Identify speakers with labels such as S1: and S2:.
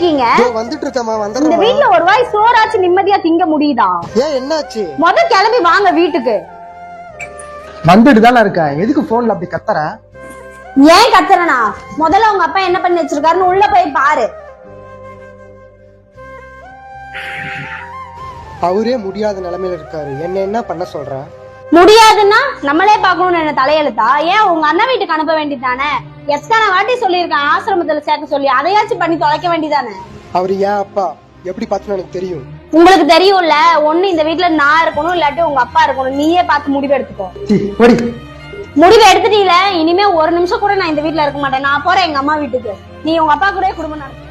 S1: இருக்கீங்க?
S2: வந்துட்டு இருக்கமா
S1: இந்த வீட்ல ஒரு வாய் சோறாச்சு நிம்மதியா திங்க முடியுதா?
S2: ஏன் என்னாச்சு?
S1: கிளம்பி வாங்க வீட்டுக்கு.
S2: வந்துட்டு தானே இருக்கேன், எதுக்கு போன்ல அப்படி கத்துற?
S1: ஏன் கத்துறனா? முதல்ல உங்க அப்பா என்ன பண்ணி வச்சிருக்காருன்னு உள்ள போய் பாரு.
S2: அவரே முடியாத நிலைமையில இருக்காரு, என்ன பண்ண சொல்ற?
S1: முடியாதுன்னா நம்மளே பாக்கணும்னு என்ன தலையெழுத்தா? ஏன் உங்க அண்ணன் வீட்டுக்கு அனுப்ப வேண்டியதானே? எத்தனை வாட்டி சொல்லியிருக்கேன் ஆசிரமத்துல சேர்க்க சொல்லி, அதையாச்சும் பண்ணி தொலைக்க வேண்டியதானே?
S2: அவரு ஏன் அப்பா எப்படி பார்த்துன்னு எனக்கு தெரியும்.
S1: உங்களுக்கு தெரியும்ல, ஒண்ணு இந்த வீட்டுல நான் இருக்கணும், இல்லாட்டி உங்க அப்பா இருக்கணும். நீயே பார்த்து முடிவு எடுத்துக்கோ. முடிவு எடுத்துட்டீல, இனிமே ஒரு நிமிஷம் கூட நான் இந்த வீட்டுல இருக்க மாட்டேன். நான் போறேன் எங்க அம்மா வீட்டுக்கு. நீ உங்க அப்பா கூட குடும்பம் நடத்து.